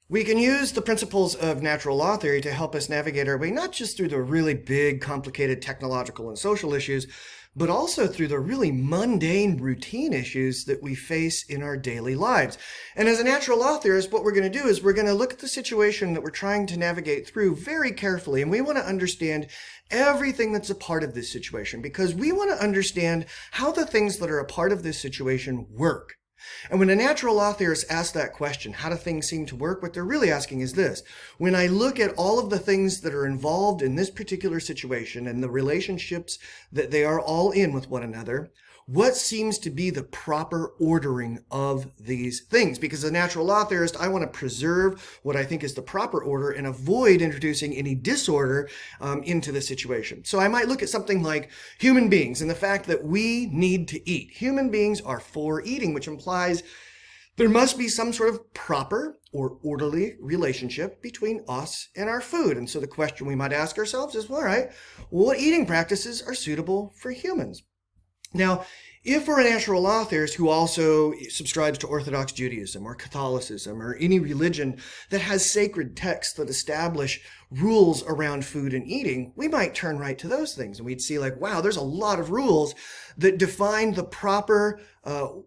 We can use the principles of natural law theory to help us navigate our way, not just through the really big, complicated technological and social issues, but also through the really mundane, routine issues that we face in our daily lives. And as a natural law theorist, what we're going to do is we're going to look at the situation that we're trying to navigate through very carefully, and we want to understand everything that's a part of this situation, because we want to understand how the things that are a part of this situation work. And when a natural law theorist asks that question, how do things seem to work? What they're really asking is this. When I look at all of the things that are involved in this particular situation and the relationships that they are all in with one another, what seems to be the proper ordering of these things? Because as a natural law theorist, I want to preserve what I think is the proper order and avoid introducing any disorder into the situation. So I might look at something like human beings and the fact that we need to eat. Human beings are for eating, which implies there must be some sort of proper or orderly relationship between us and our food. And so the question we might ask ourselves is, well, all right, what eating practices are suitable for humans? Now, if we're a natural law theorist who also subscribes to Orthodox Judaism or Catholicism or any religion that has sacred texts that establish rules around food and eating, we might turn right to those things and we'd see like, wow, there's a lot of rules that define the proper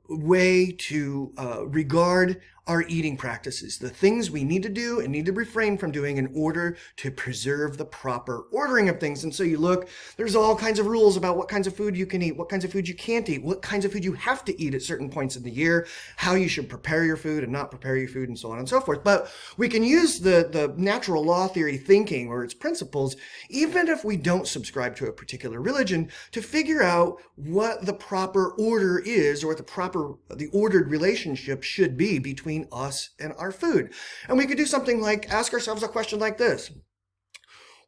way to regard our eating practices, the things we need to do and need to refrain from doing in order to preserve the proper ordering of things. And so you look, there's all kinds of rules about what kinds of food you can eat, what kinds of food you can't eat, what kinds of food you have to eat at certain points in the year, how you should prepare your food and not prepare your food, and so on and so forth. But we can use the natural law theory thinking or its principles, even if we don't subscribe to a particular religion, to figure out what the proper order is, or what the ordered relationship should be between us and our food. And we could do something like ask ourselves a question like this.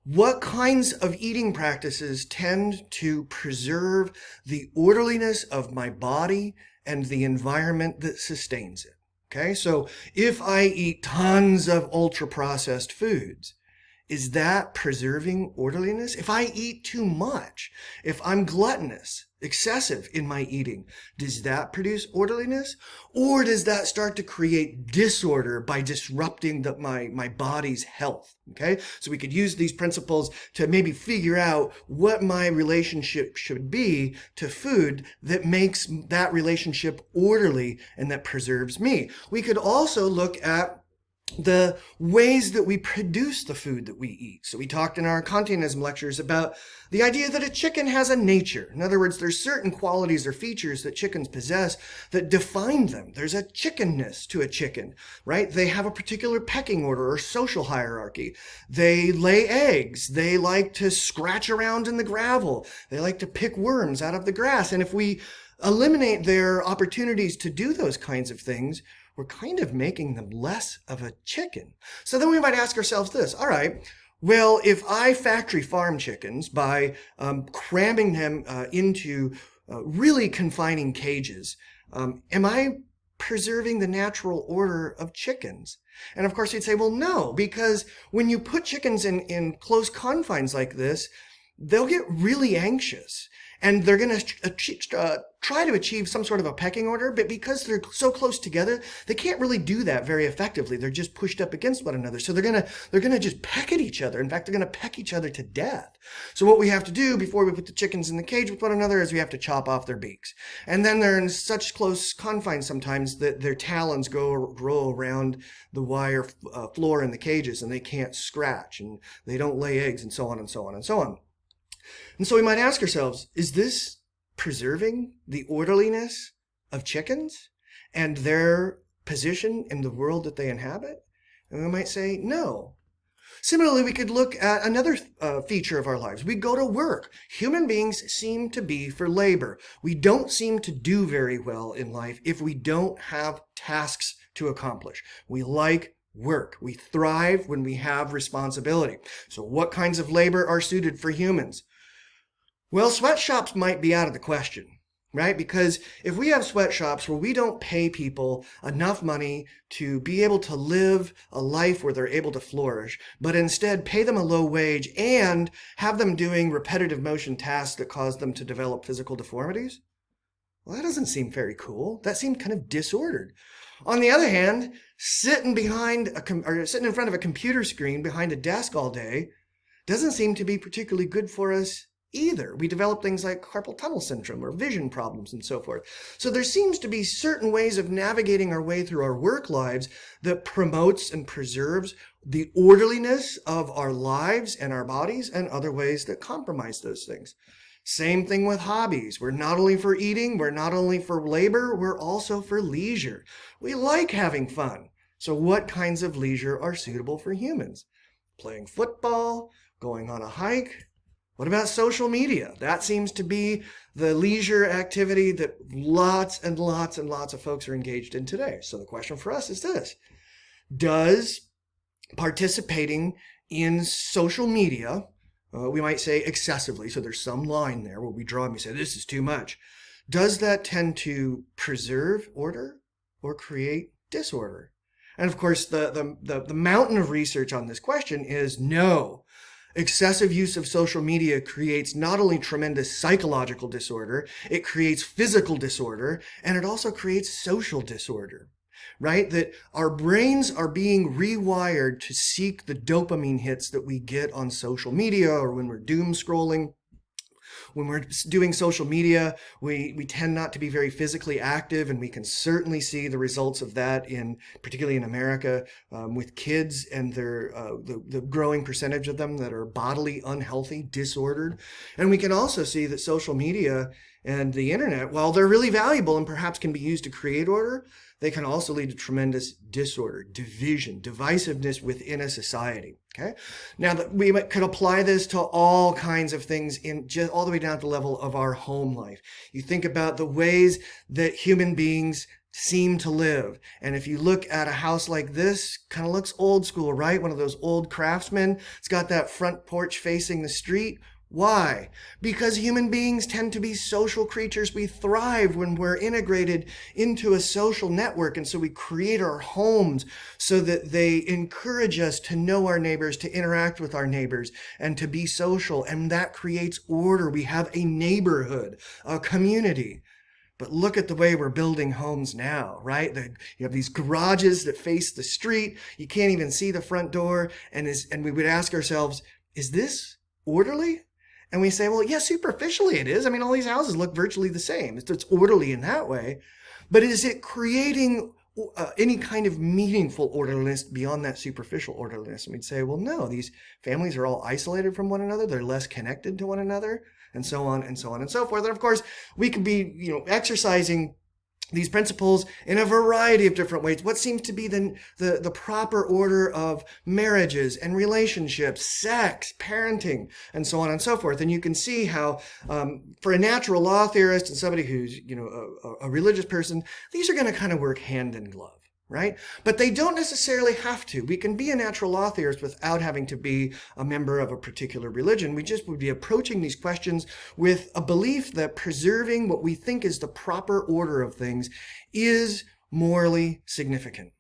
What kinds of eating practices tend to preserve the orderliness of my body and the environment that sustains it? Okay, so if I eat tons of ultra-processed foods, is that preserving orderliness? If I eat too much, if I'm gluttonous, excessive in my eating, does that produce orderliness? Or does that start to create disorder by disrupting my body's health? Okay, so we could use these principles to maybe figure out what my relationship should be to food that makes that relationship orderly and that preserves me. We could also look at the ways that we produce the food that we eat. So we talked in our Kantianism lectures about the idea that a chicken has a nature. In other words, there's certain qualities or features that chickens possess that define them. There's a chickenness to a chicken, right? They have a particular pecking order or social hierarchy. They lay eggs. They like to scratch around in the gravel. They like to pick worms out of the grass. And if we eliminate their opportunities to do those kinds of things, we're kind of making them less of a chicken. So then we might ask ourselves this, all right, well, if I factory farm chickens by cramming them into really confining cages, am I preserving the natural order of chickens? And of course you'd say, well, no, because when you put chickens in close confines like this, they'll get really anxious. And they're going to try to achieve some sort of a pecking order, but because they're so close together, they can't really do that very effectively. They're just pushed up against one another. So they're going to just peck at each other. In fact, they're going to peck each other to death. So what we have to do before we put the chickens in the cage with one another is we have to chop off their beaks. And then they're in such close confines sometimes that their talons grow around the wire floor in the cages and they can't scratch and they don't lay eggs and so on and so on and so on. And so we might ask ourselves, is this preserving the orderliness of chickens and their position in the world that they inhabit? And we might say, no. Similarly, we could look at another feature of our lives. We go to work. Human beings seem to be for labor. We don't seem to do very well in life if we don't have tasks to accomplish. We like work. We thrive when we have responsibility. So what kinds of labor are suited for humans? Well, sweatshops might be out of the question, right? Because if we have sweatshops where we don't pay people enough money to be able to live a life where they're able to flourish, but instead pay them a low wage and have them doing repetitive motion tasks that cause them to develop physical deformities, well, that doesn't seem very cool. That seemed kind of disordered. On the other hand, sitting sitting in front of a computer screen behind a desk all day doesn't seem to be particularly good for us either. We develop things like carpal tunnel syndrome or vision problems and so forth. So there seems to be certain ways of navigating our way through our work lives that promotes and preserves the orderliness of our lives and our bodies, and other ways that compromise those things. Same thing with hobbies. We're not only for eating, we're not only for labor, we're also for leisure. We like having fun. So what kinds of leisure are suitable for humans? Playing football, going on a hike. What about social media? That seems to be the leisure activity that lots and lots and lots of folks are engaged in today. So the question for us is this: does participating in social media, we might say excessively, so there's some line there where we draw and we say this is too much, does that tend to preserve order or create disorder? And of course, the mountain of research on this question is no. Excessive use of social media creates not only tremendous psychological disorder, it creates physical disorder, and it also creates social disorder, right? That our brains are being rewired to seek the dopamine hits that we get on social media or when we're doom scrolling. When we're doing social media, we tend not to be very physically active, and we can certainly see the results of that particularly in America, with kids and the growing percentage of them that are bodily unhealthy, disordered. And we can also see that social media and the internet, while they're really valuable and perhaps can be used to create order, they can also lead to tremendous disorder, division, divisiveness within a society. Okay. Now we could apply this to all kinds of things all the way down to the level of our home life. You think about the ways that human beings seem to live. And if you look at a house like this, kind of looks old school, right? One of those old craftsmen. It's got that front porch facing the street. Why? Because human beings tend to be social creatures. We thrive when we're integrated into a social network. And so we create our homes so that they encourage us to know our neighbors, to interact with our neighbors, and to be social. And that creates order. We have a neighborhood, a community. But look at the way we're building homes now, right? You have these garages that face the street. You can't even see the front door. And we would ask ourselves, is this orderly? And we say, well, yeah, superficially it is. I mean, all these houses look virtually the same. It's orderly in that way. But is it creating any kind of meaningful orderliness beyond that superficial orderliness? And we'd say, well, no, these families are all isolated from one another. They're less connected to one another, and so on and so on and so forth. And of course, we could be, exercising these principles in a variety of different ways. What seems to be the proper order of marriages and relationships, sex, parenting, and so on and so forth. And you can see how, for a natural law theorist and somebody who's, a religious person, these are going to kind of work hand in glove, right? But they don't necessarily have to. We can be a natural law theorist without having to be a member of a particular religion. We just would be approaching these questions with a belief that preserving what we think is the proper order of things is morally significant.